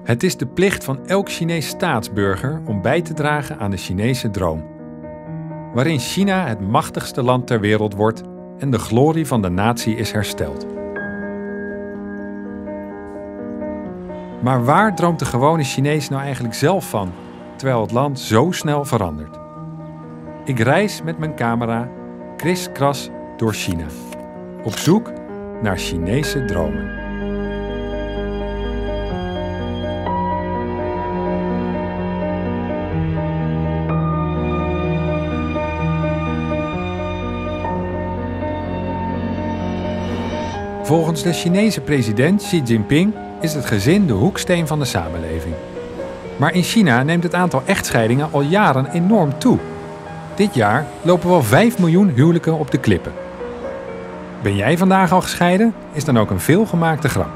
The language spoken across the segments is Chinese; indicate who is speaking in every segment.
Speaker 1: Het is de plicht van elk Chinees staatsburger om bij te dragen aan de Chinese droom. Waarin China het machtigste land ter wereld wordt en de glorie van de natie is hersteld. Maar waar droomt de gewone Chinees nou eigenlijk zelf van, terwijl het land zo snel verandert? Ik reis met mijn camera kriskras door China, op zoek naar Chinese dromen. Volgens de Chinese president Xi Jinping is het gezin de hoeksteen van de samenleving. Maar in China neemt het aantal echtscheidingen al jaren enorm toe. Dit jaar lopen wel 5 miljoen huwelijken op de klippen. Ben jij vandaag al gescheiden? Is dan ook een veelgemaakte grap.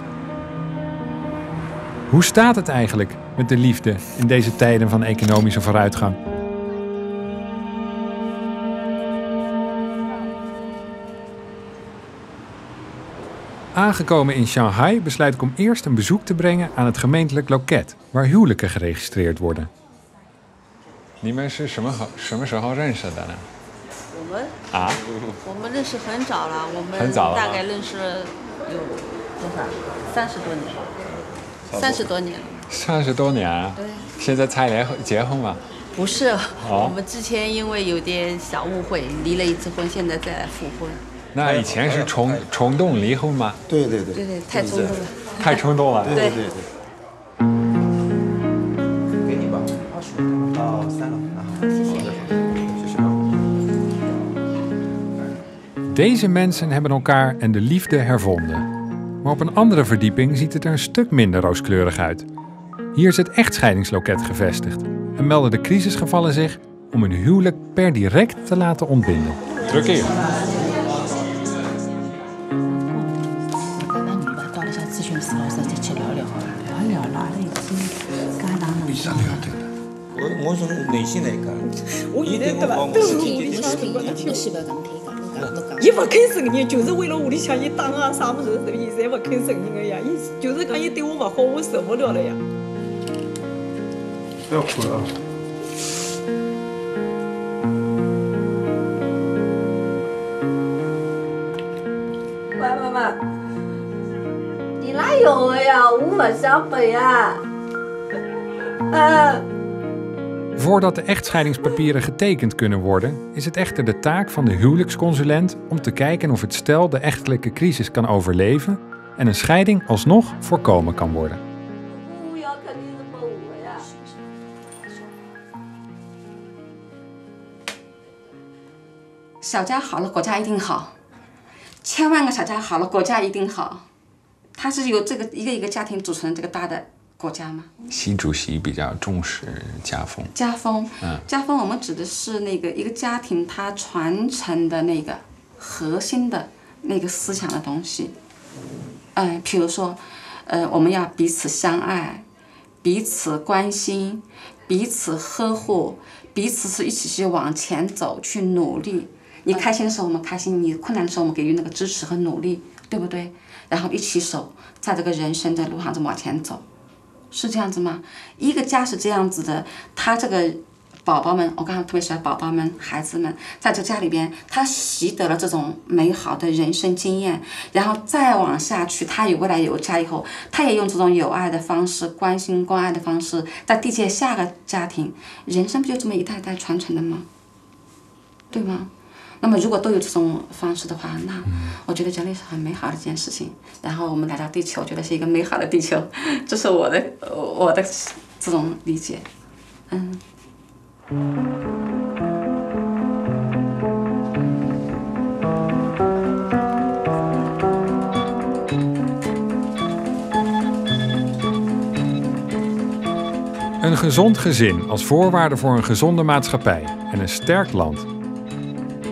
Speaker 1: Hoe staat het eigenlijk met de liefde in deze tijden van economische vooruitgang? Aangekomen in Shanghai besluit ik om eerst een bezoek te brengen aan het gemeentelijk loket, waar huwelijken geregistreerd worden.
Speaker 2: 你们是什么时候认识的呢？
Speaker 3: 我们
Speaker 2: 啊，
Speaker 3: 我们认识很早了，我们
Speaker 2: 很早了吗
Speaker 3: 大概认识了有多少？30多年了，30多年了。
Speaker 2: 30多年啊。
Speaker 3: 对。
Speaker 2: 现在才结婚吗？
Speaker 3: 不是，
Speaker 2: 哦
Speaker 3: 我们之前因为有点小误会，离了一次婚，现在再来复婚。
Speaker 2: 那以前是冲动离婚吗？
Speaker 4: 对对对，
Speaker 3: 对对，太冲动了。
Speaker 2: 太冲动了。
Speaker 4: 对对对。给你吧，25到3了，谢谢。谢谢。
Speaker 1: Deze mensen hebben elkaar en de liefde hervonden. Maar op een andere verdieping ziet het er een stuk minder rooskleurig uit. Hier is het echtscheidingsloket gevestigd en melden de crisisgevallen zich om hun huwelijk per direct te laten ontbinden.
Speaker 2: Druk hier.
Speaker 4: 我从内心来讲，一定我帮我事情解决。
Speaker 5: 伊勿肯承认，就是为了屋里向伊打啊啥物事，伊侪勿肯承认个呀。伊就是讲伊对我勿好，我受不了了呀。
Speaker 4: 不要哭了啊！
Speaker 3: 喂，妈妈，你哪有了呀？我勿想背呀。
Speaker 1: Voordat de echtscheidingspapieren getekend kunnen worden, is het echter de taak van de huwelijksconsulent om te kijken of het stel de echtelijke crisis kan overleven en een scheiding alsnog voorkomen kan worden.
Speaker 6: 小家好了，国家一定好。千万个小家好了，国家一定好。它是由这个一个一个家庭组成这个大的国家吗？
Speaker 2: 习主席比较重视家风。
Speaker 6: 家风，家风，我们指的是那个一个家庭它传承的那个核心的那个思想的东西。比如说，我们要彼此相爱，彼此关心，彼此呵护，彼此是一起去往前走，去努力。你开心的时候我们开心，你困难的时候我们给予那个支持和努力，对不对？然后一起手在这个人生的路上这么往前走，是这样子吗？一个家是这样子的，他这个宝宝们，我刚刚特别喜欢宝宝们、孩子们，在这家里边，他习得了这种美好的人生经验，然后再往下去，他未来有家以后，他也用这种有爱的方式、关心关爱的方式，在缔结下个家庭，人生不就这么一代代传承的吗？对吗？那么如果都有这种方式的话，那我觉得人类是很美好的一件事情。然后我们来到地球，我觉得是一个美好的地球，这是我的这种理解。
Speaker 1: Een gezond gezin als voorwaarde voor een gezonde maatschappij en een sterk land.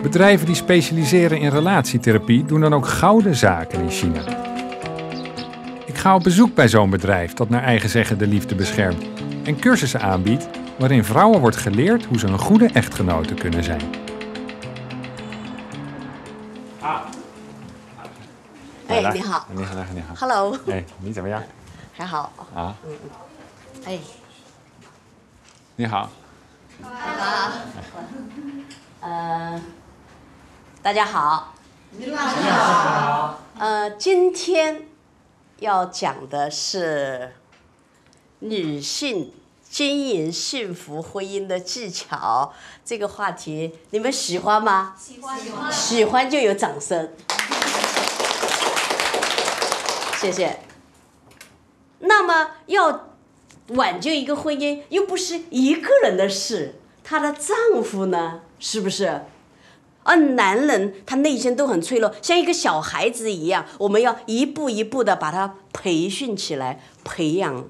Speaker 1: Bedrijven die specialiseren in relatietherapie doen dan ook gouden zaken in China. Ik ga op bezoek bij zo'n bedrijf dat naar eigen zeggen de liefde beschermt en cursussen aanbiedt waarin vrouwen wordt geleerd hoe ze een goede echtgenote kunnen zijn.
Speaker 3: 哎，你好。
Speaker 2: 你好，你好。
Speaker 3: Hello。
Speaker 2: 哎，你怎么样？
Speaker 3: 还好。
Speaker 2: 啊。
Speaker 3: 哎，
Speaker 2: 你好，
Speaker 3: 大家好。今天要讲的是女性经营幸福婚姻的技巧，这个话题你们喜欢吗？喜欢。喜欢就有掌声。谢谢。那么要挽救一个婚姻，又不是一个人的事，她的丈夫呢，是不是？而男人他内心都很脆弱，像一个小孩子一样，我们要一步一步的把他培训起来，培养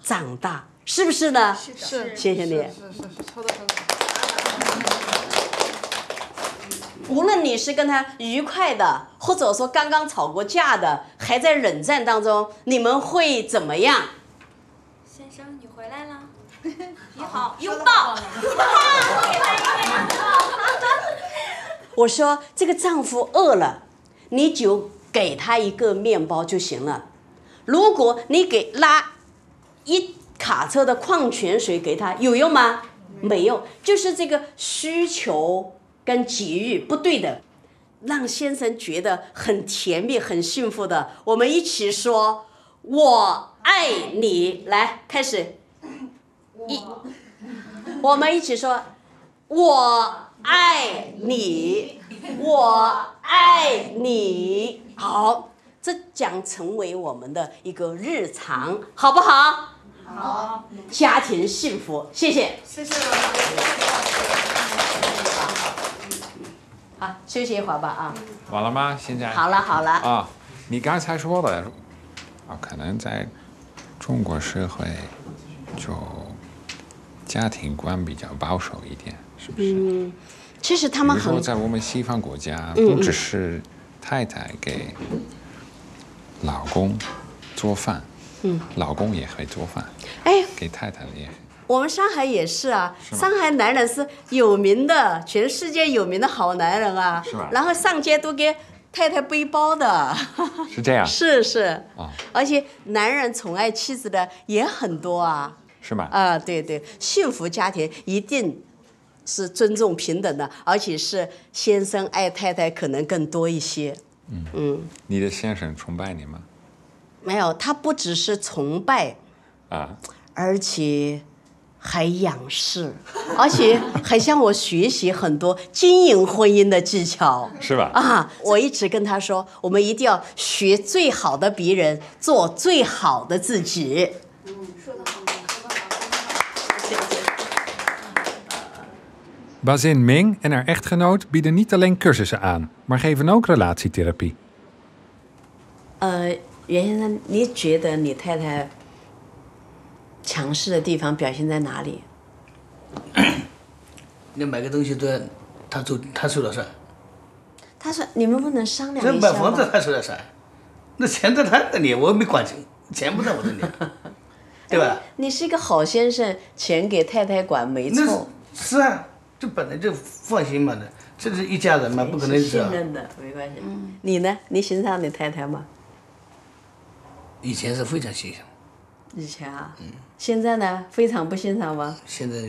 Speaker 3: 长大，是不是呢？
Speaker 7: 是，
Speaker 3: 谢谢你。
Speaker 7: 是，说得很好。
Speaker 3: 无论你是跟他愉快的，或者说刚刚吵过架的，还在冷战当中，你们会怎么样？
Speaker 8: 先生，你回来了。你好，拥抱。
Speaker 3: 我说这个丈夫饿了，你就给他一个面包就行了。如果你给拉一卡车的矿泉水给他，有用吗？没用，就是这个需求跟给予不对的，让先生觉得很甜蜜、很幸福的。我们一起说：“我爱你。”来，开始。我们一起说：“我爱你，我爱你。”好，这将成为我们的一个日常，好不好？好。家庭幸福，谢谢。
Speaker 7: 谢谢。
Speaker 3: 好，休息一会儿吧啊。
Speaker 2: 完了吗？现在？
Speaker 3: 好了好了。
Speaker 2: 啊，你刚才说的啊，可能在中国社会就家庭观比较保守一点，是不是？
Speaker 3: 其实他们
Speaker 2: 比如说在我们西方国家，不只是太太给老公做饭，老公也会做饭，
Speaker 3: 哎，
Speaker 2: 给太太也。
Speaker 3: 我们上海也是啊，上海男人是有名的，全世界有名的好男人啊，
Speaker 2: 是吧？
Speaker 3: 然后上街都给太太背包的，
Speaker 2: 是这样？
Speaker 3: 是啊，而且男人宠爱妻子的也很多啊，
Speaker 2: 是吗？
Speaker 3: 啊，对，幸福家庭一定是尊重平等的，而且是先生爱太太可能更多一些。
Speaker 2: 你的先生崇拜你吗？
Speaker 3: 没有，他不只是崇拜
Speaker 2: 啊，
Speaker 3: 而且还仰视，而且还向我学习很多经营婚姻的技巧，
Speaker 2: 是吧？
Speaker 3: 啊，我一直跟他说，我们一定要学最好的别人，做最好的自己。
Speaker 8: 说得好，说得好。
Speaker 3: 谢谢。
Speaker 1: Bazin Ming en haar echtgenoot bieden niet alleen cursussen aan, maar geven ook relatietherapie.
Speaker 3: 袁先生，你觉得你太太强势的地方表现在哪里？
Speaker 9: 你买个东西都要他说了算。
Speaker 3: 他说：“你们不能商量
Speaker 9: 这
Speaker 3: 一下
Speaker 9: 买房子
Speaker 3: 吗
Speaker 9: 他说了算，那钱在他那里，我没管钱，钱不在我这里，对吧？
Speaker 3: 你是一个好先生，钱给太太管没错。
Speaker 9: 是啊，这本来就放心嘛的，这是一家人嘛，不可能
Speaker 3: 是信
Speaker 9: 这样。
Speaker 3: 任的，没关系。你呢？你欣赏你太太吗？
Speaker 9: 以前是非常欣赏，
Speaker 3: 以前啊，现在呢？非常不欣赏吗？
Speaker 9: 现在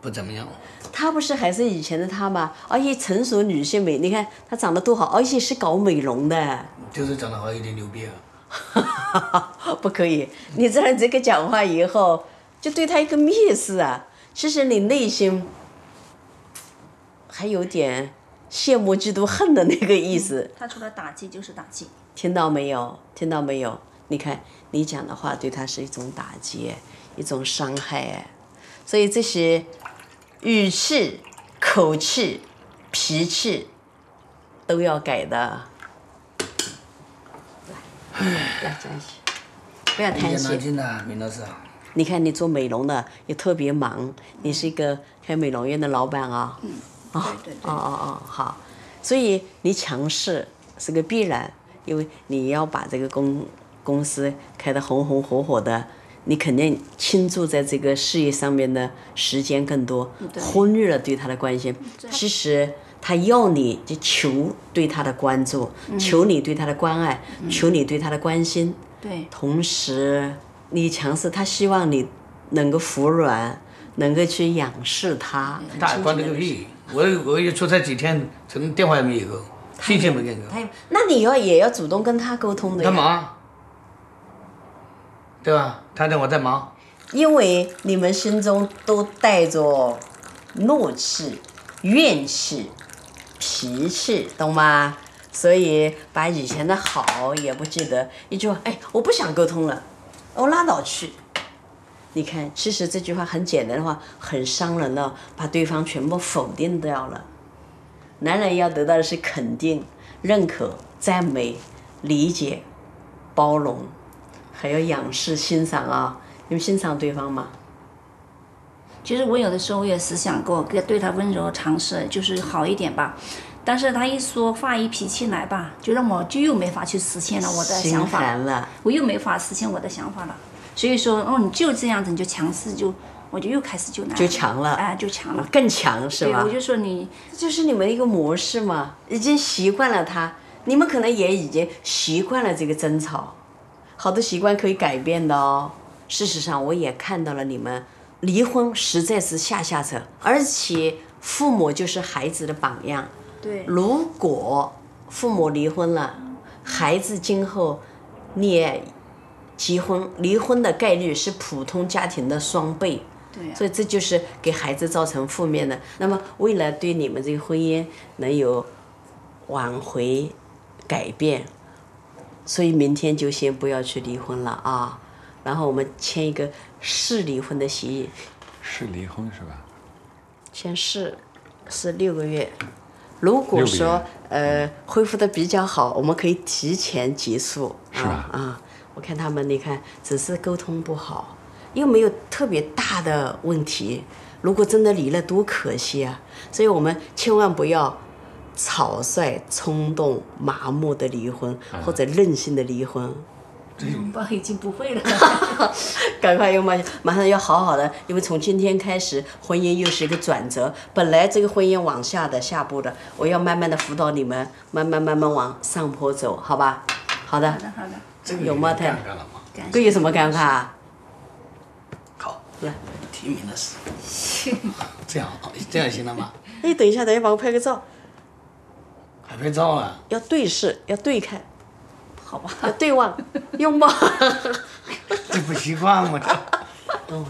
Speaker 9: 不怎么样。
Speaker 3: 她不是还是以前的她吗？而且成熟女性美，你看她长得多好，而且是搞美容的。
Speaker 9: 就是长得好有点牛逼啊。
Speaker 3: 不可以，你这样这个讲话以后，就对她一个蔑视啊！其实你内心还有点羡慕、嫉妒、恨的那个意思。
Speaker 8: 他除了打击就是打击。
Speaker 3: 听到没有？听到没有？你看你讲的话对他是一种打击，一种伤害，所以这些语气、口气、脾气都要改的。来在一起，不要贪心。
Speaker 9: 难听呐，米老师。
Speaker 3: 你看你做美容的也特别忙，你是一个开美容院的老板啊。对。好，所以你强势是个必然，因为你要把这个公司开得红红火火的，你肯定倾注在这个事业上面的时间更多，忽略了对他的关心。其实他要你就求对他的关注，求你对他的关爱，求你对他的关心。
Speaker 8: 对。
Speaker 3: 同时你强势，他希望你能够服软，能够去仰视他。
Speaker 9: 他管这个屁！我一出差几天，从电话也没有过，信息没给过。
Speaker 3: 那你也要主动跟他沟通的呀。
Speaker 9: 他忙，对吧？他在我在忙。
Speaker 3: 因为你们心中都带着怒气、怨气、脾气，懂吗？所以把以前的好也不记得，一句话，哎，我不想沟通了，我拉倒去。你看，其实这句话很简单的话，很伤人的，把对方全部否定掉了。男人要得到的是肯定、认可、赞美、理解、包容，还要仰视、欣赏啊！你们欣赏对方吗？
Speaker 10: 其实我有的时候我也是想过，对他温柔尝试，就是好一点吧。但是他一说话一脾气来吧，就让我就又没法去实现了我的想法，
Speaker 3: 心寒了，
Speaker 10: 我又没法实现我的想法了。所以说，哦，你就这样子，你就强势，我就又开始就难，
Speaker 3: 就强了，
Speaker 10: 哎，就强了，
Speaker 3: 更强是吧？
Speaker 10: 对，我就说你，
Speaker 3: 这就是你们一个模式嘛，已经习惯了他，你们可能也已经习惯了这个争吵，好多习惯可以改变的哦。事实上，我也看到了你们离婚实在是下策，而且父母就是孩子的榜样。
Speaker 10: 对，
Speaker 3: 如果父母离婚了，孩子今后你也离婚的概率是普通家庭的双倍。
Speaker 10: 对，
Speaker 3: 所以这就是给孩子造成负面的。那么，为了对你们这个婚姻能有挽回、改变，所以明天就先不要去离婚了啊。然后我们签一个试离婚的协议。
Speaker 2: 试离婚是吧？
Speaker 3: 先试6个月。如果说恢复的比较好，我们可以提前结束。
Speaker 2: 是吧？
Speaker 3: 啊，我看他们，你看只是沟通不好。又没有特别大的问题，如果真的离了多可惜啊！所以我们千万不要草率、冲动、麻木的离婚，或者任性的离婚。
Speaker 10: 拥抱已经不会了，
Speaker 3: 赶快又马上要好好的，因为从今天开始，婚姻又是一个转折。本来这个婚姻往下步的，我要慢慢的辅导你们，慢慢往上坡走，好吧？好的。
Speaker 10: 好的。
Speaker 3: 有吗？他这有什么尴尬？
Speaker 9: 好，
Speaker 3: 来，
Speaker 9: 提名的事。这样行了吗？
Speaker 3: 哎，等一下，帮我拍个照。
Speaker 9: 还拍照啊？
Speaker 3: 要对视，要对看。
Speaker 10: 好吧。
Speaker 3: 要对望，拥抱。
Speaker 9: 这不习惯吗？
Speaker 3: 嗯。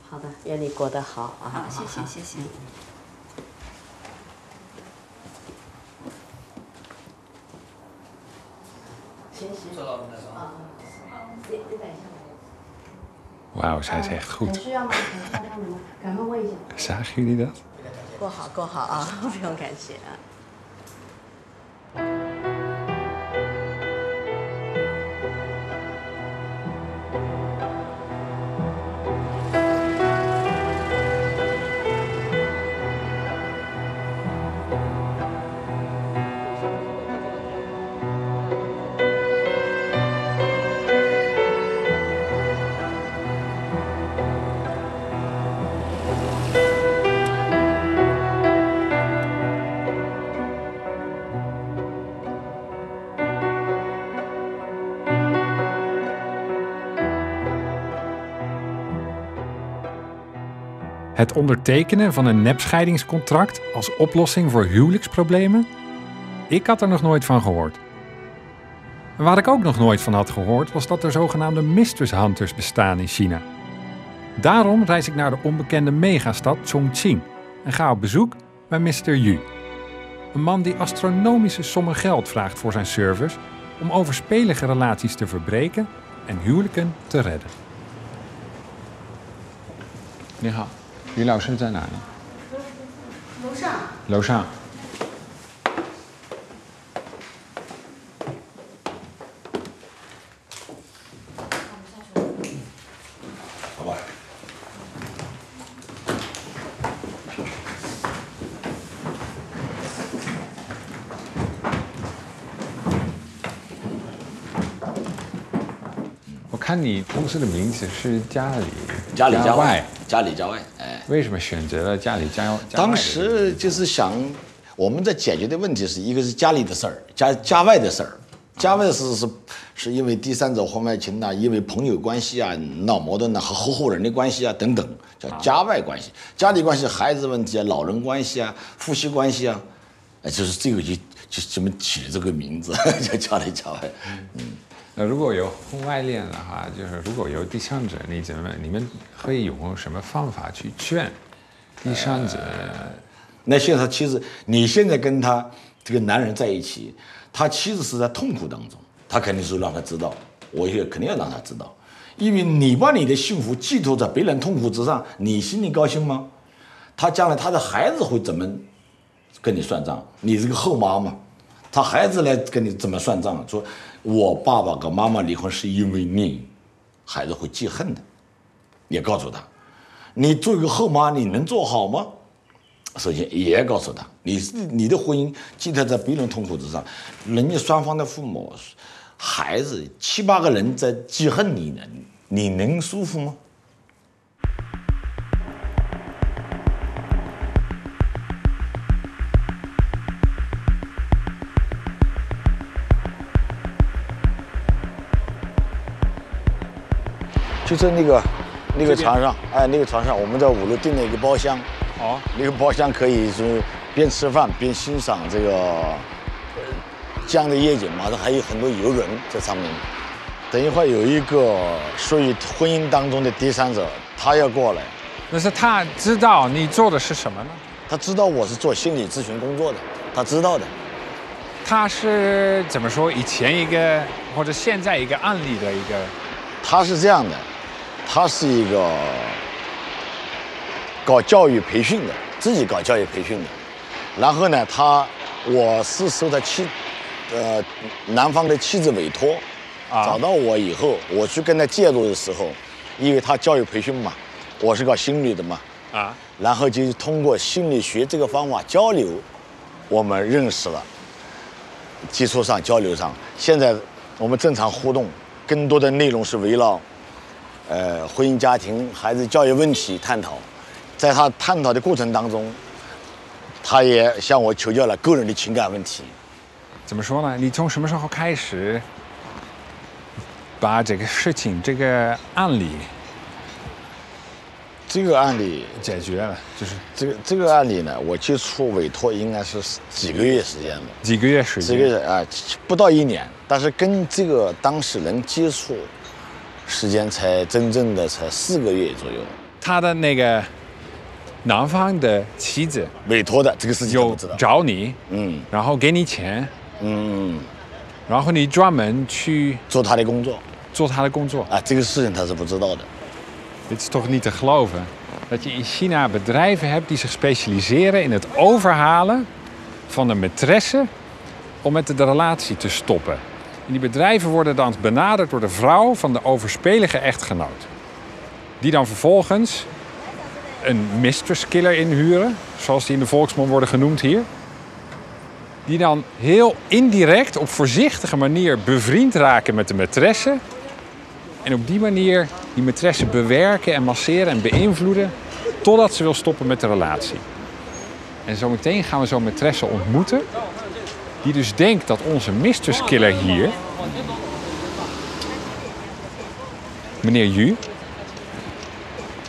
Speaker 3: 好的，愿你过得好啊！
Speaker 10: 好，谢谢。
Speaker 2: Wauw, zij is echt goed. Zagen jullie dat?
Speaker 3: 够好啊，不用感谢啊。
Speaker 1: Het ondertekenen van een nepscheidingscontract als oplossing voor huwelijksproblemen? Ik had er nog nooit van gehoord. En waar ik ook nog nooit van had gehoord, was dat er zogenaamde mistress hunters bestaan in China. Daarom reis ik naar de onbekende megastad Chongqing en ga op bezoek bij Mr. Yu. Een man die astronomische sommen geld vraagt voor zijn service om overspelige relaties te verbreken en huwelijken te redden.
Speaker 2: 你好，于老师在哪里？
Speaker 3: 楼上。
Speaker 2: 楼上。
Speaker 9: 好吧。
Speaker 2: 我看你公司的名字是家里
Speaker 11: 家
Speaker 2: 外。
Speaker 11: 家里家外，哎，
Speaker 2: 为什么选择了家里家外？
Speaker 11: 当时就是想，我们在解决的问题是一个是家里的事儿，家外的事儿，
Speaker 12: 家外是因为第三者婚外情因为朋友关系闹矛盾和合伙人的关系等等，叫家外关系。家里关系，孩子问题老人关系夫妻关系就是这个就这么起这个名字，叫家里家外。
Speaker 2: 那如果有婚外恋的话，就是如果有第三者，你们会用什么方法去劝第三者？
Speaker 12: 那现在他妻子，你现在跟他这个男人在一起，他妻子是在痛苦当中，他肯定是让他知道，我也肯定要让他知道，因为你把你的幸福寄托在别人痛苦之上，你心里高兴吗？他将来他的孩子会怎么跟你算账？你这个后妈嘛，他孩子来跟你怎么算账？说我爸爸跟妈妈离婚是因为你，孩子会记恨的。也告诉他，你做一个后妈，你能做好吗？首先也告诉他，你的婚姻寄托在别人痛苦之上，人家双方的父母、孩子7、8个人在记恨你呢，你能舒服吗？就在那个床上，那个床上，我们在5楼订了一个包厢。那个包厢可以是边吃饭边欣赏这个江的夜景，马上还有很多游轮在上面。等一会儿有一个属于婚姻当中的第三者，他要过来。
Speaker 2: 但是他知道你做的是什么呢？
Speaker 12: 他知道我是做心理咨询工作的，他知道的。
Speaker 2: 他是怎么说？以前一个或者现在一个案例的一个？
Speaker 12: 他是这样的，他是一个搞教育培训的，自己搞教育培训的。然后呢，我是受他男方的妻子委托，找到我以后，我去跟他介入的时候，因为他教育培训嘛，我是搞心理的嘛，然后就通过心理学这个方法交流，我们认识了，基础上交流上，现在我们正常互动，更多的内容是围绕婚姻家庭、孩子教育问题探讨。在他探讨的过程当中，他也向我求教了个人的情感问题。
Speaker 2: 怎么说呢？你从什么时候开始把这个事情、这个案例解决了？就是
Speaker 12: 这个案例呢，我接触委托应该是几个月时间了。
Speaker 2: 几个月时间？
Speaker 12: 不到1年。但是跟这个当事人接触时间才真正的才4个月左右。
Speaker 2: 他的那个男方的妻子
Speaker 12: 委托的这个事情
Speaker 2: 有找你，然后给你钱，然后你专门去
Speaker 12: 做他的工作，这个事情他是不知道的。
Speaker 2: Dit is toch niet te geloven dat je in China bedrijven hebt die zich specialiseren in het overhalen van de maîtresse om met de relatie te stoppen. En die bedrijven worden dan benaderd door de vrouw van de overspelige echtgenoot. Die dan vervolgens een mistress killer inhuren, zoals die in de volksmond worden genoemd hier. Die dan heel indirect, op voorzichtige manier bevriend raken met de maîtresse. En op die manier die maîtresse bewerken en masseren en beïnvloeden totdat ze wil stoppen met de relatie. En zometeen gaan we zo'n maîtresse ontmoeten die dus denkt dat onze mistress killer hier, meneer Yu,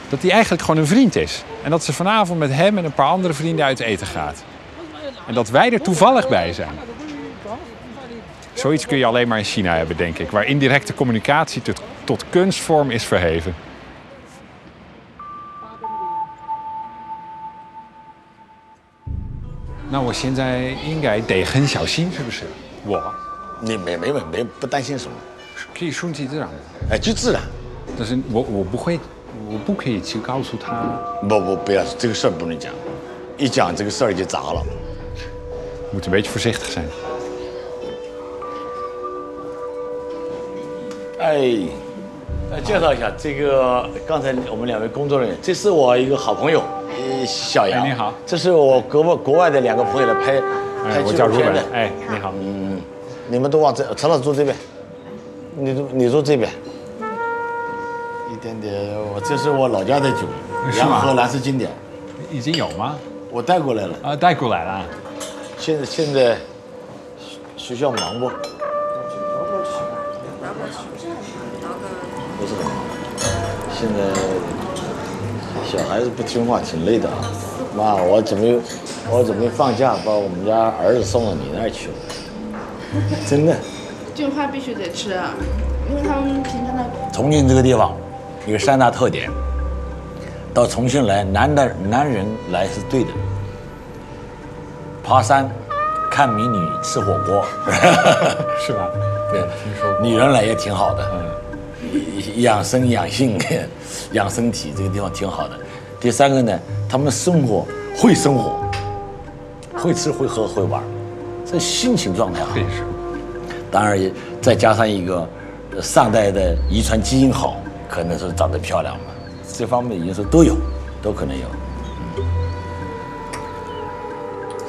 Speaker 2: dat hij eigenlijk gewoon een vriend is. En dat ze vanavond met hem en een paar andere vrienden uit eten gaat. En dat wij er toevallig bij zijn. Zoiets kun je alleen maar in China hebben, denk ik. Waar indirecte communicatie tot kunstvorm is verheven. 那我现在应该得很小心，是不是？
Speaker 12: 你没不担心什么，
Speaker 2: 可以顺其自然。
Speaker 12: 就自然。
Speaker 2: 但是我不可以去告诉他。
Speaker 12: 不要，这个事儿不能讲，一讲这个事儿就砸了。
Speaker 2: Moet een beetje voorzichtig zijn.
Speaker 12: 介绍一下这个，刚才我们2位工作人员，这是我一个好朋友小杨。
Speaker 2: 你好。
Speaker 12: 这是我国外的2个朋友来拍
Speaker 2: 我叫如本。你好。
Speaker 12: 你们都往这，陈老师坐这边，你坐这边。一点点，这是我老家的酒，洋河蓝氏经典。
Speaker 2: 已经有吗？
Speaker 12: 我带过来了。
Speaker 2: 带过来了。
Speaker 12: 现在学校忙不？现在小孩子不听话，挺累的啊。妈，我准备放假把我们家儿子送到你那儿去了，真的。
Speaker 7: 这个饭必须得吃啊，因为他们平常的。
Speaker 12: 重庆这个地方有3大特点，到重庆来，男人来是对的，爬山、看美女、吃火锅，
Speaker 2: 是吧？
Speaker 12: 对，女人来也挺好的，养生养性、养身体，这个地方挺好的。第3个呢，他们生活，会吃会喝会玩，这心情状态好。当然也再加上一个上代的遗传基因好，可能是长得漂亮嘛，这方面因素都有，都可能有。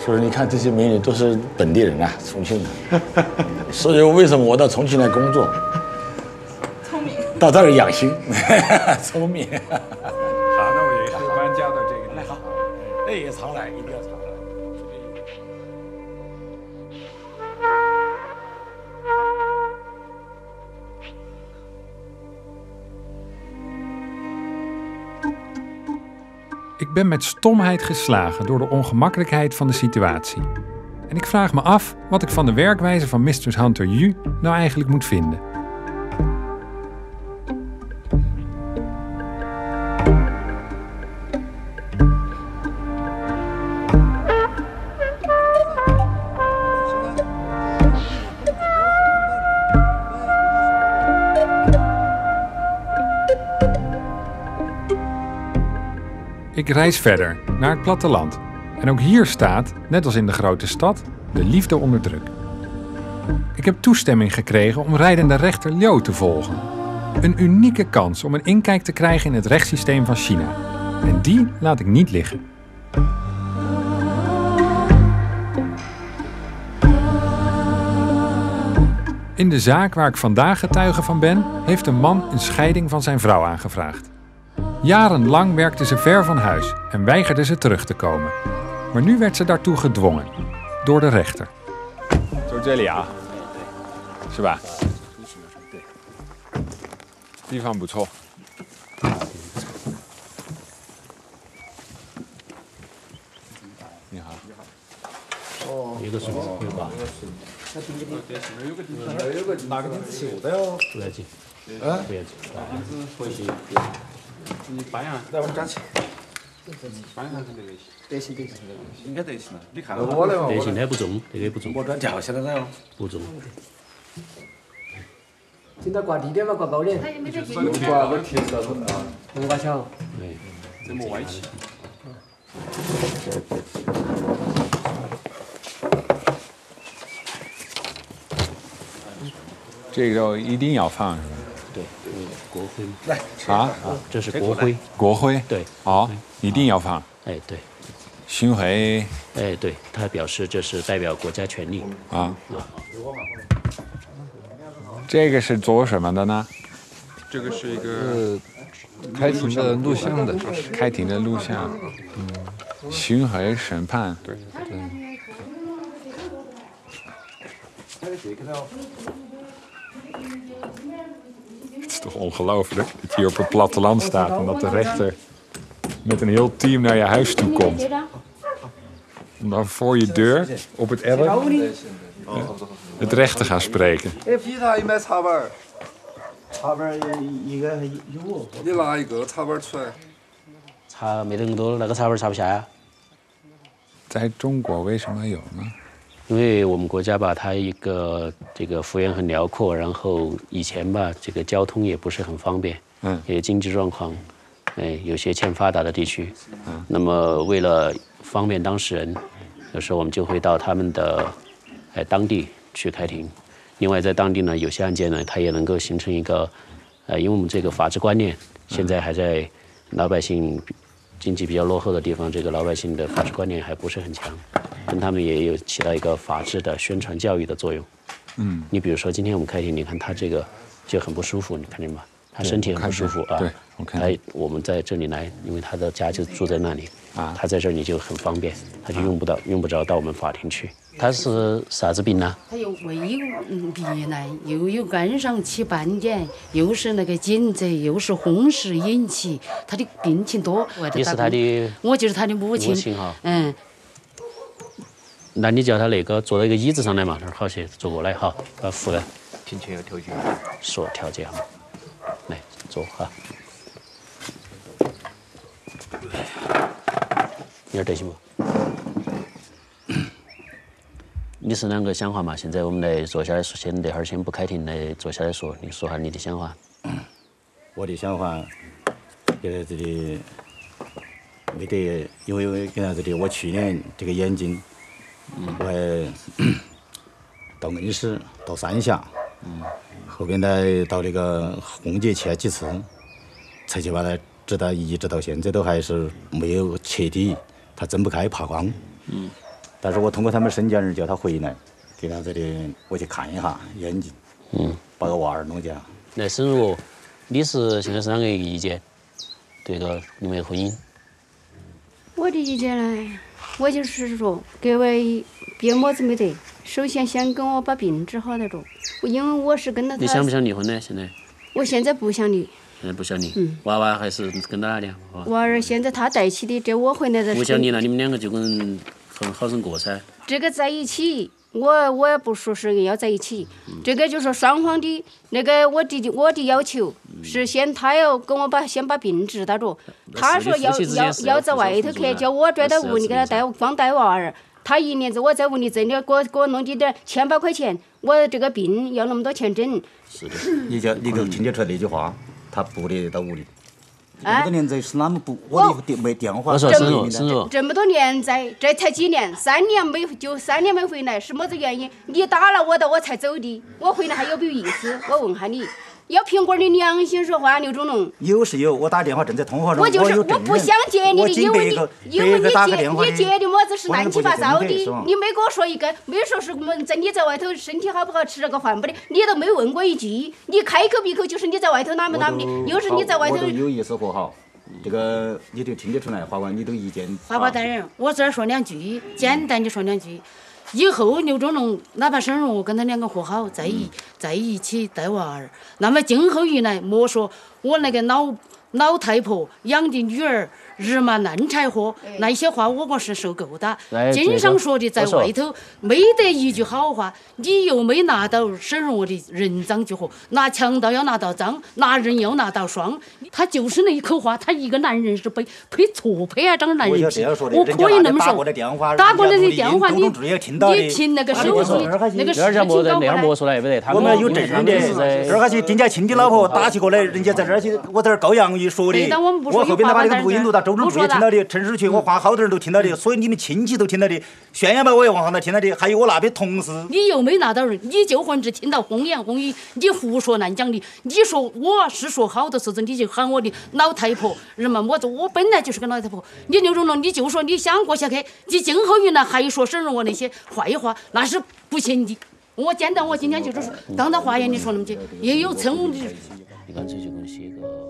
Speaker 12: 所以你看这些美女都是本地人啊，重庆的。所以为什么我到重庆来工作？
Speaker 7: 聪明。
Speaker 12: 到这儿养心，聪明。
Speaker 2: 好，那我也是搬家到这个地方。
Speaker 12: 好，那也常来，一定要常来。
Speaker 1: Ik ben met stomheid geslagen door de ongemakkelijkheid van de situatie. En ik vraag me af wat ik van de werkwijze van Mistress Hunter Yu nou eigenlijk moet vinden. Ik reis verder, naar het platteland. En ook hier staat, net als in de grote stad, de liefde onder druk. Ik heb toestemming gekregen om rijdende rechter Liu te volgen. Een unieke kans om een inkijk te krijgen in het rechtssysteem van China. En die laat ik niet liggen. In de zaak waar ik vandaag getuige van ben, heeft een man een scheiding van zijn vrouw aangevraagd. Jarenlang werkte ze ver van huis en weigerde ze terug te komen. Maar nu werd ze daartoe gedwongen. Door de rechter.
Speaker 2: 就这里啊，是吧？地方不错。你好。哦。
Speaker 13: 一个是对吧？
Speaker 9: 哪个地方修的哟？
Speaker 13: 不要紧，
Speaker 9: 啊？
Speaker 13: 不要紧，回去。
Speaker 4: 你搬呀，
Speaker 9: 来我站起。
Speaker 4: 搬上去得行。
Speaker 9: 得行，应该得行了。你看
Speaker 4: 我的嘛，
Speaker 13: 得行，那不重，这个不重。
Speaker 9: 我这掉下来了哟。
Speaker 13: 不重。
Speaker 14: 现在挂低点嘛，挂高点。
Speaker 9: 挂个铁丝啊，
Speaker 14: 能挂桥。
Speaker 13: 对，
Speaker 4: 这么歪起。
Speaker 2: 这个一定要放是吧？
Speaker 13: 对，国徽嘛。
Speaker 9: 来
Speaker 2: 啊，
Speaker 13: 这是国徽。
Speaker 2: 国徽。
Speaker 13: 对。
Speaker 2: 好，一定要放。
Speaker 13: 哎，对。
Speaker 2: 巡回。
Speaker 13: 哎，对，他表示这是代表国家权力。
Speaker 2: 啊。这个是做什么的呢？
Speaker 7: 这个是一个
Speaker 2: 开庭的录像的，开庭的录像。巡回审判。对。Het is toch ongelooflijk dat je hier op het platteland staat en dat de rechter met een heel team naar je huis toe komt. Om dan voor je deur op het erf het recht te gaan spreken.
Speaker 9: 茶碗一个有。
Speaker 7: 你拿一个茶碗出来。
Speaker 13: 茶没那么多，那个茶碗插不下呀。
Speaker 2: 在中国为什么有呢？
Speaker 13: 因为我们国家吧，它一个这个幅员很辽阔，然后以前吧，这个交通也不是很方便，也经济状况，有些欠发达的地区，那么为了方便当事人，有时候我们就会到他们的当地去开庭。另外在当地呢，有些案件呢，它也能够形成一个，因为我们这个法治观念现在还在老百姓经济比较落后的地方，这个老百姓的法治观念还不是很强。跟他们也有起到一个法治的宣传教育的作用。你比如说今天我们开庭，你看他这个就很不舒服，你看见吗？他身体很不舒服啊。
Speaker 2: 对，我看。
Speaker 13: 来，我们在这里来，因为他的家就住在那里啊，他在这里就很方便，他就用不着到我们法庭去。他是啥子病呢？
Speaker 15: 他有胃糜烂，又有肝上起斑点，又是那个颈泽，又是风湿引起，他的病情多。
Speaker 13: 你是他的？
Speaker 15: 我就是他的母亲。
Speaker 13: 母亲哈。
Speaker 15: 嗯。
Speaker 13: 那你叫他那个坐到一个椅子上来嘛，那儿好些坐过来哈，把扶来。
Speaker 4: 庭前有条件。
Speaker 13: 说条件哈，来坐哈。有点得行不？你是啷个想法嘛？现在我们来坐下来说，先那会儿先不开庭，来坐下来说，你说下你的想法。
Speaker 16: 我的想法，现在这里没得，因为跟啥子的，我去年这个眼睛，我还到恩施，到三峡，后边呢到那个红节去了几次，才去把它一直到现在都还是没有彻底，它睁不开，怕光。但是我通过他们申家人叫他回来，给他这里我去看一下眼睛，把个娃儿弄家。
Speaker 13: 来，沈如，你是现在是啷个一个意见？对个你们的婚姻？
Speaker 17: 我的意见呢，我就是说，各位别么子没得，首先先跟我把病治好了着，因为我是跟着他。
Speaker 13: 你想不想离婚呢？现在？
Speaker 17: 我现在不想离。
Speaker 13: 现在不想离。娃娃还是跟到哪里啊？
Speaker 17: 娃儿现在他带起的，这我回来的。
Speaker 13: 不想离了，你们两个就跟很好生过噻。
Speaker 17: 这个在一起，我也不说是要在一起，这个就说双方的那个我的要求是先他要跟我先把病治到着，他说要在外头去，叫我转到屋里给他带娃儿。他1年子我在屋里挣点，给我弄的点1000把块钱，我这个病要那么多钱整。
Speaker 16: 是的，你就听得出来那句话，他不得到屋里。这么多年在是哪么不？我的没电话。
Speaker 13: 我说沈若，
Speaker 17: 这么多年在，这才几年，3年没回来，是么子原因？你打了我的，我才走的。我回来还有没有意思？我问下你。要凭个的良心说话，刘忠龙。
Speaker 16: 有是有，我打电话正在通话中。
Speaker 17: 我不想接你的，因为你接的么子是乱七八糟的，你没给我说一个，没说是你在外头身体好不好，吃了个饭不的，你都没问过一句，你开口闭口就是你在外头哪么的，又是你在外头。
Speaker 16: 我都有意思和好，这个你都听得出来，法官你都意见。
Speaker 15: 法官大人，我这儿说2句，简单的说2句。以后刘忠龙哪怕沈如跟他2个和好，在一起带娃儿，那么今后一来莫说我那个老太婆养的女儿日麻烂柴火，那些话我是受够的。经常说的在外头没得一句好话，你又没拿到沈如的人赃俱获，拿强盗要拿到赃，拿人要拿到双，他就是那一口话，他一个男人是配错配啊，张男人皮。我可以那么说，打过来的电话你听那个手机那个视频搞过来，
Speaker 16: 我们有证人的，这儿还去丁家清的老婆打起过来，人家在这儿去，我在这儿高阳宇说的，我后边他把那个录音录到周中也听到的，陈世群我话好多人都听到的，所以你们亲戚都听到的，宣阳吧我也往上头听到的，还有我那边同事。
Speaker 15: 你又没拿到人，你就混只听到红言红语，你胡说乱讲的。你说我是说好的时候，你就喊我的老太婆，人嘛我本来就是个老太婆。你刘忠龙，你就说你想过下去，你今后云来还说沈如我那些坏话，那是不行的。我今天就是说，当着华严你说那么句，也有称呼的。
Speaker 13: 你干脆就给我写个。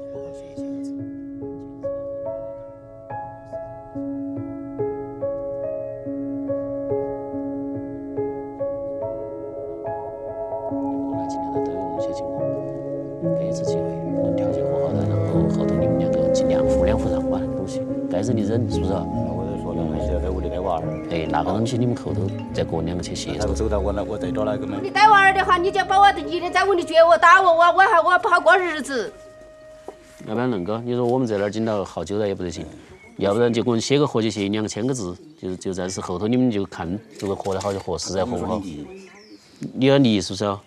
Speaker 13: 给一次机会，我们条件和好的，然后后头你们2个尽量互谅互让把那个东西该忍的忍，是不是？
Speaker 16: 我就说了，还是要在屋里带娃儿。
Speaker 13: 哎，那个东西你们后头再个2个去协
Speaker 16: 助。走到我再找那个嘛。
Speaker 17: 你带娃儿的话，你就把我一天在屋里撅我打我不好过日子。
Speaker 13: 要不然恁个，你说我们在那儿紧到好久了也不得行，要不然就给我们写个和解协议，2个签个字，就暂时后头你们就看，如果合得好就合，实在合不好，你要离是不是啊？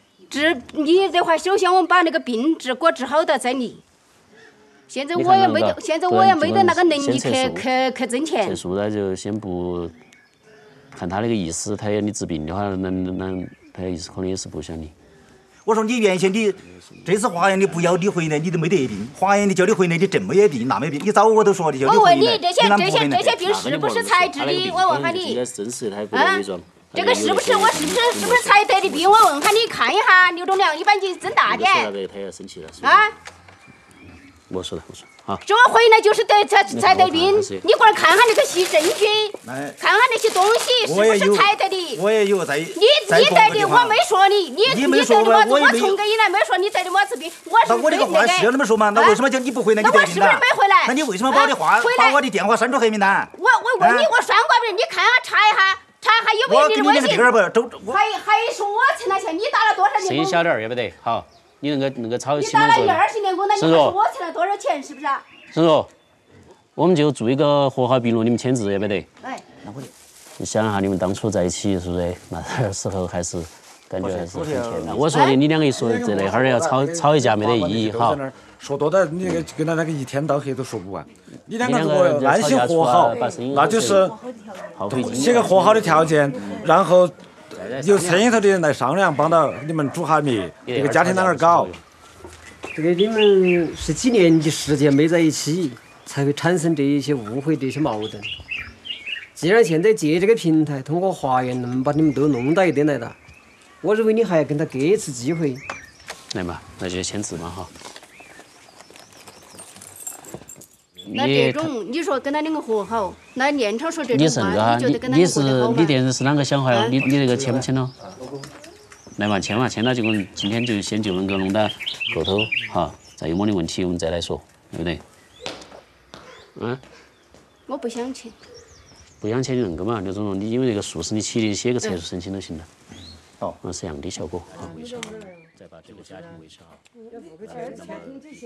Speaker 17: 你的话，首先我们把那个病治好的再离。现在我也没得那个能力去挣钱。
Speaker 13: 陈叔呢就先不看他那个意思，他要你治病的话，那他意思可能也是不想离。
Speaker 16: 我说你原先你这次华阳你不要你回来，你都没得病。华阳你叫你回来，你这么也病那么也病，你早我都说的叫你回来。
Speaker 17: 我问你这些病是不是才治的？我问下你。这个是不是才得的病？我问下你看一下，刘忠良一般就睁大点。
Speaker 13: 他要生气了。
Speaker 17: 啊！
Speaker 13: 我说的，好。
Speaker 17: 说回来就是才得病，你过来看看那个细证据，看看那些东西是不是才得的。
Speaker 16: 我也有在。
Speaker 17: 你得的，我没说你，你得的么子？我从给你来没说你得的么子病，
Speaker 16: 那我这个话是要那么说嘛？那为什么叫你不回来？你得病
Speaker 17: 那我是不是没回来？
Speaker 16: 那你为什么把我的电话删除黑名单？
Speaker 17: 我问你，我删过不是？你看查一下有没有你的微信？还说我存了钱，你打了多少年工？
Speaker 13: 声音小点儿，要不得？好，你那个抄新
Speaker 17: 闻说。
Speaker 13: 你打了
Speaker 17: 20年工，那你还说我存了多少钱？是不是？
Speaker 13: 沈叔，我们就做一个和好笔录，你们签字，要不得？
Speaker 17: 哎，
Speaker 16: 那我
Speaker 13: 你想一下，你们当初在一起是不是？那时候还是感觉还是很甜的。我说的，你两个一说这那会儿要吵一架没得意义哈。
Speaker 18: 说多的，你跟他那个一天到黑都说不完。你两个如果安心和好，那就是写个和好的条件，然后由村里头的人来商量，帮到你们煮哈米，这个家庭啷个搞？
Speaker 14: 这个你们是几年的时间没在一起，才会产生这一些误会、这些矛盾。既然现在借这个平台，通过华研能把你们都弄到一边来了，我认为你还要跟他给一次机会。
Speaker 13: 来嘛，那就签字嘛哈。
Speaker 17: 那这种你说跟他两个和好，那连昌说这种话，你觉得跟他
Speaker 13: 你店人是啷个想法呀？你那个签不签了？来嘛，签嘛，签了就今天就先就能够弄到后头哈，再有么的问题我们再来说，对不对？
Speaker 17: 我不想签。
Speaker 13: 不想签就恁个嘛，刘总说你因为这个数是你起的，写个财务申请就行了。是样的效果啊。再把这个家庭维持好。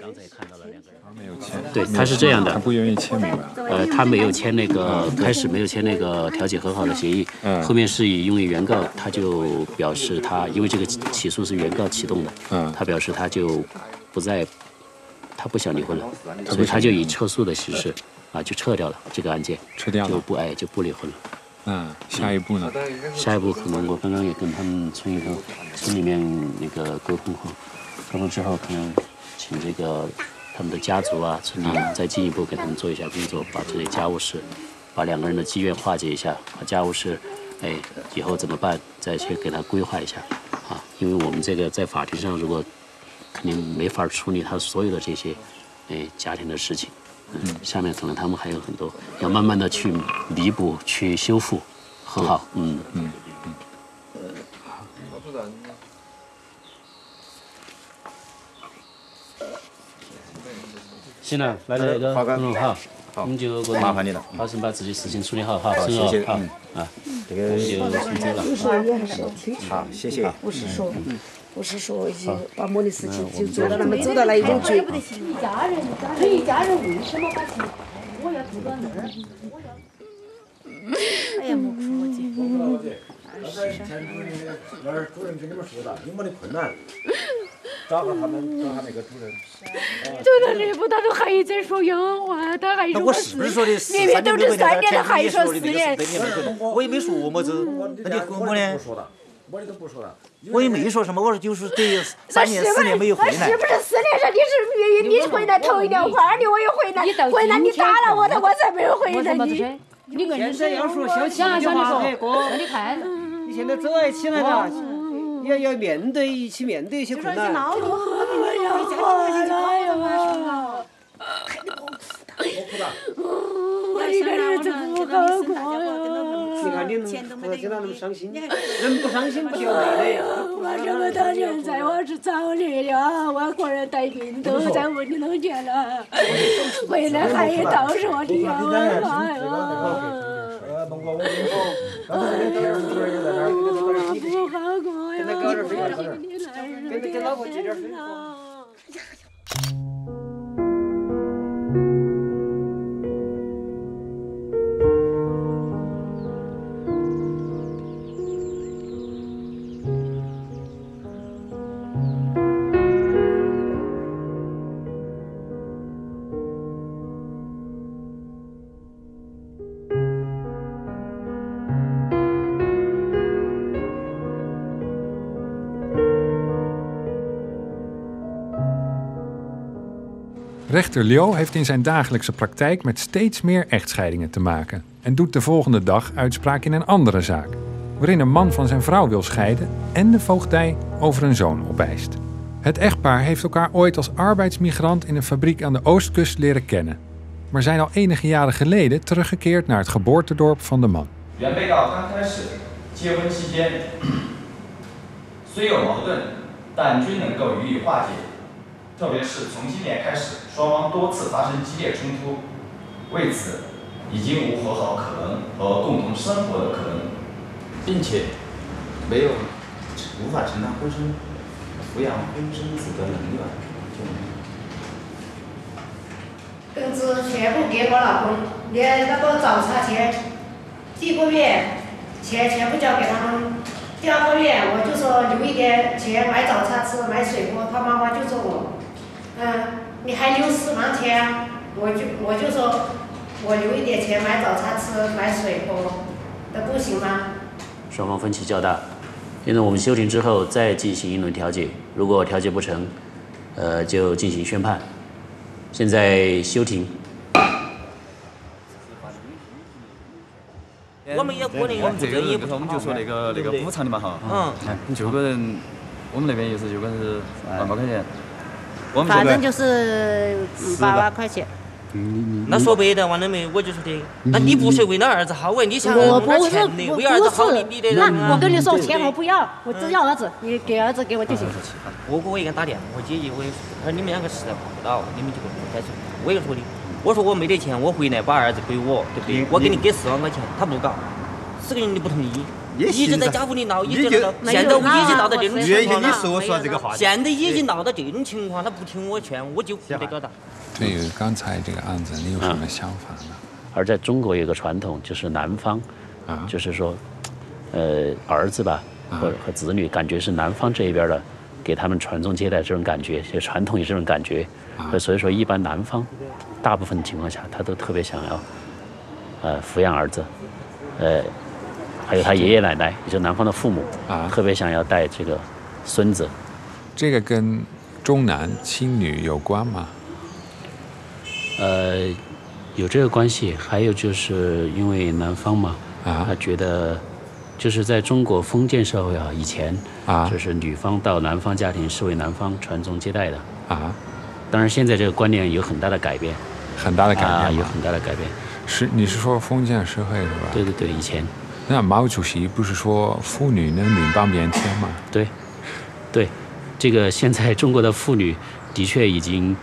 Speaker 13: 刚才看到了2个人，
Speaker 2: 他没有签。
Speaker 13: 对，他是这样的，
Speaker 2: 他不愿意签名吧？
Speaker 13: 他没有签那个，开始没有签那个调解和好的协议。后面是因为原告，他就表示他因为这个起诉是原告启动的，他表示他就他不想离婚了，所以他就以撤诉的形式就撤掉了这个案件，
Speaker 2: 撤掉了，
Speaker 13: 就不离婚了。
Speaker 2: 下一步呢？
Speaker 13: 下一步可能我刚刚也跟他们村里面那个沟通之后，可能请这个他们的家族村里再进一步给他们做一下工作，把这些家务事，把2个人的积怨化解一下，把家务事，以后怎么办，再去给他规划一下因为我们这个在法庭上如果肯定没法处理他所有的这些家庭的事情。下面可能他们还有很多要慢慢的去弥补、去修复、和好。行了，来了那个好，我们就
Speaker 16: 麻烦你了，
Speaker 13: 好生把自己事情处理好，好，
Speaker 16: 谢谢。
Speaker 13: 这个就先走了。
Speaker 16: 好，谢谢。
Speaker 5: 不是说把我的事情就做到那么走到那一种绝。
Speaker 15: 一家人为什么把钱我要住到那儿？
Speaker 5: 哎呀，莫哭我姐。
Speaker 18: 刚才前那儿主任跟你们说的，有没得困难，找他那个主任。
Speaker 15: 走到那步，他都还在说洋话，他还说
Speaker 16: 我是不是说的
Speaker 15: 明明都是3年了，还说4年。
Speaker 16: 我也没说么子，那你跟我呢？
Speaker 18: 我的都不说了。
Speaker 16: 我也没说什么，我说就是这3年4年没有回来。
Speaker 15: 那是不是4年上你回来头1年2年我又回来，回来你打了我的，我才没有回来你。
Speaker 14: 你跟现在要说小气的话，哥，
Speaker 15: 你看，
Speaker 14: 你现在走在一起来了，要一起面对一些困难。
Speaker 15: 我一个日子不好过呀！
Speaker 14: 你看你不要经常那么伤心，人不伤心不掉泪的。
Speaker 15: 我这么多年在我是早日了，我个人带病都在屋里弄见了，回来还到说的呀，我妈呀！
Speaker 18: 弄过我跟你说，刚才那个天主任也在那儿，
Speaker 15: 不好过呀！
Speaker 14: 跟老婆接点水。
Speaker 1: Rechter Leo heeft in zijn dagelijkse praktijk met steeds meer echtscheidingen te maken en doet de volgende dag uitspraak in een andere zaak, waarin een man van zijn vrouw wil scheiden en de voogdij over een zoon opeist. Het echtpaar heeft elkaar ooit als arbeidsmigrant in een fabriek aan de oostkust leren kennen, maar zijn al enige jaren geleden teruggekeerd naar het geboortedorp van de man.
Speaker 19: 原被告刚开始结婚期间，虽有矛盾，但均能够予以化解。特别是从今年开始，双方多次发生激烈冲突，为此已经无和好可能和共同生活的可能，并且没有无法承担抚养婚生子的能力吧。
Speaker 20: 工资全部给我老公，连那个早茶钱，第一个月钱全部交给他们。第2个月我就说留一点钱买早茶吃，买水果。他妈妈就说我，你还留4万钱啊？我就说我留一点钱买早茶吃，买水果，那不行吗？
Speaker 13: 双方分歧较大，现在我们休庭之后再进行一轮调解，如果调解不成，就进行宣判。现在休庭。
Speaker 21: 我们也可能我们这个也不，我们就说那个补偿的嘛哈。就个人，我们那边也是就个是2万块钱。
Speaker 20: 反正就是8万块钱。
Speaker 21: 那说白的，王德梅，我就说的，那你不是为了儿子好哎，你想弄点钱的，为儿子好你得。
Speaker 20: 那我跟你说，钱我不要，我只要儿子，你给儿子给我就行。
Speaker 21: 我也给他打电话，我姐姐我也说，他说你们2个实在碰不到，你们就不再说。我也说的，我说我没得钱，我回来把儿子给我，对不对？我给你给4万块钱，他不搞，4个人你不同意。一直在家屋里闹，一直闹，现在已经闹到这种情况了。现在已经闹到这种情况，他不听我劝，我就不得搞他。
Speaker 2: 对于刚才这个案子，你有什么想法呢？
Speaker 13: 而在中国有个传统，就是男方，就是说，儿子吧，和子女，感觉是男方这一边的，给他们传宗接代这种感觉，传统有这种感觉，所以说一般男方，大部分情况下他都特别想要，抚养儿子，还有他爷爷奶奶，也就是男方的父母特别想要带这个孙子。
Speaker 2: 这个跟重男轻女有关吗？
Speaker 13: 有这个关系，还有就是因为男方嘛，他觉得就是在中国封建社会以前就是女方到男方家庭是为男方传宗接代的当然现在这个观念有很大的改变，
Speaker 2: 很大的改变
Speaker 13: 有很大的改变。
Speaker 2: 是你是说封建社会是吧？
Speaker 13: 对对对，以前。
Speaker 2: 那毛主席不是说妇女能另当别签吗？
Speaker 13: 对，对，这个现在中国的妇女的确已经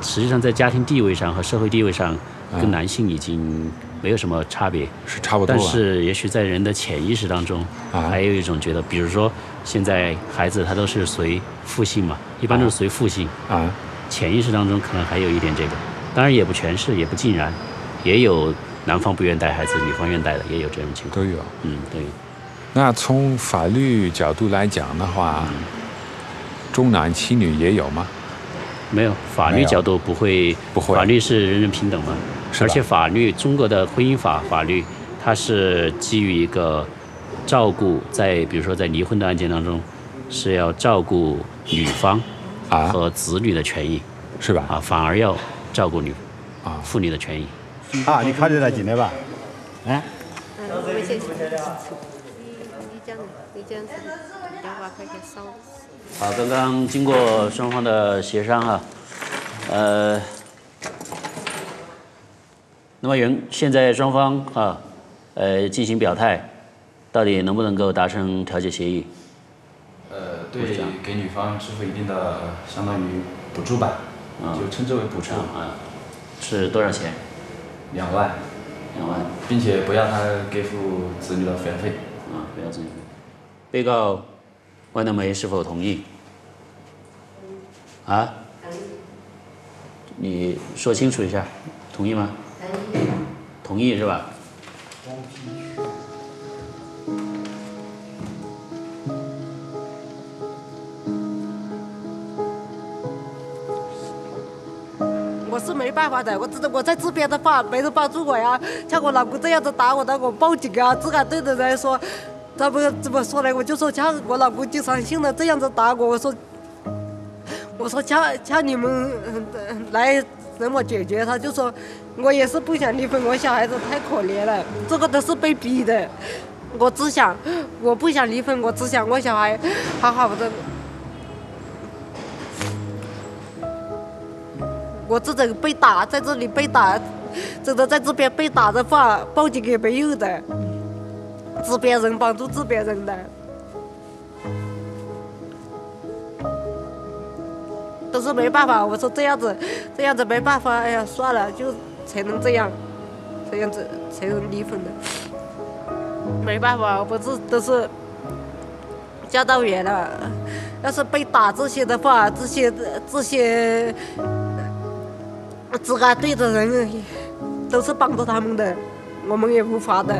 Speaker 13: 实际上在家庭地位上和社会地位上，跟男性已经没有什么差别，
Speaker 2: 是差不多。
Speaker 13: 但是也许在人的潜意识当中，还有一种觉得，比如说现在孩子他都是随父姓嘛，一般都是随父姓潜意识当中可能还有一点这个，当然也不全是，也不尽然，也有男方不愿带孩子，女方愿带的，也有这种情况。
Speaker 2: 都有。
Speaker 13: 都有。
Speaker 2: 那从法律角度来讲的话，重男轻女也有吗？
Speaker 13: 没有，法律角度不会，法律是人人平等嘛，而且中国的婚姻法律，它是基于一个照顾，比如说在离婚的案件当中，是要照顾女方和子女的权益，
Speaker 2: 是吧？
Speaker 13: 反而要照顾妇女的权益。
Speaker 16: 你考虑到进来吧？
Speaker 13: 好，刚刚经过双方的协商那么现在双方进行表态，到底能不能够达成调解协议？
Speaker 21: 对，给女方支付一定的相当于补助吧，就称之为补偿
Speaker 13: 是多少钱
Speaker 21: ？2万，并且不要他给付子女的抚养费。
Speaker 13: 不要子女费。被告万德梅是否同意？你说清楚一下，同意吗？同意是吧？
Speaker 20: 我是没办法的，我在这边的话没人帮助我呀，像我老公这样子打我的，我报警啊，治安队的人说，他们怎么说呢？我就说像我老公经常性的这样子打我，我说像你们来怎么解决？他就说我也是不想离婚，我小孩子太可怜了，这个都是被逼的。我不想离婚，我只想我小孩好好的。我这种被打，在这里被打，真的在这边被打的话，报警也没用的，自边人帮助自边人的，都是没办法。我说这样子没办法，哎呀，算了，就才能这样子才能离婚的，没办法，不是都是教导员了。要是被打这些的话，这些治安队的人都是帮助他们的，我们也无法的。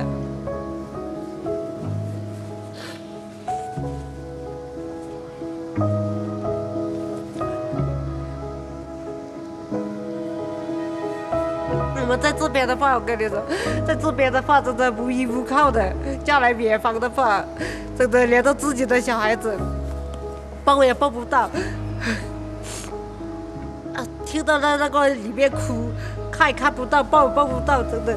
Speaker 20: 我们在这边的话，我跟你说，在这边的话真的无依无靠的，家来远房的话，真的连到自己的小孩子抱也抱不到，听到那个里面哭，看也看不到，抱也抱不到，真的。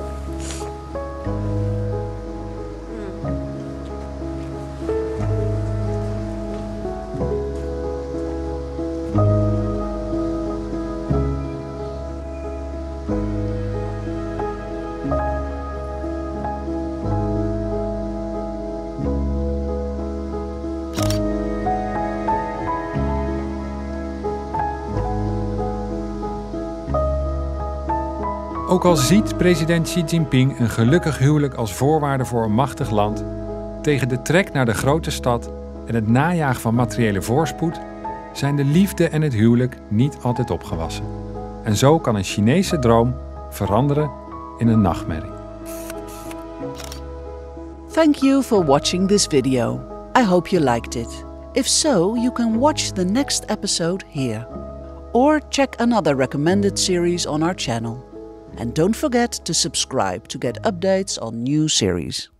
Speaker 1: Ook al ziet president Xi Jinping een gelukkig huwelijk als voorwaarde voor een machtig land, tegen de trek naar de grote stad en het najagen van materiële voorspoed zijn de liefde en het huwelijk niet altijd opgewassen. En zo kan een Chinese droom veranderen in een nachtmerrie.
Speaker 6: Thank you for watching this video. I hope you liked it. If so, you can watch the next episode here. Or check another recommended series on our channel. And don't forget to subscribe to get updates on new series.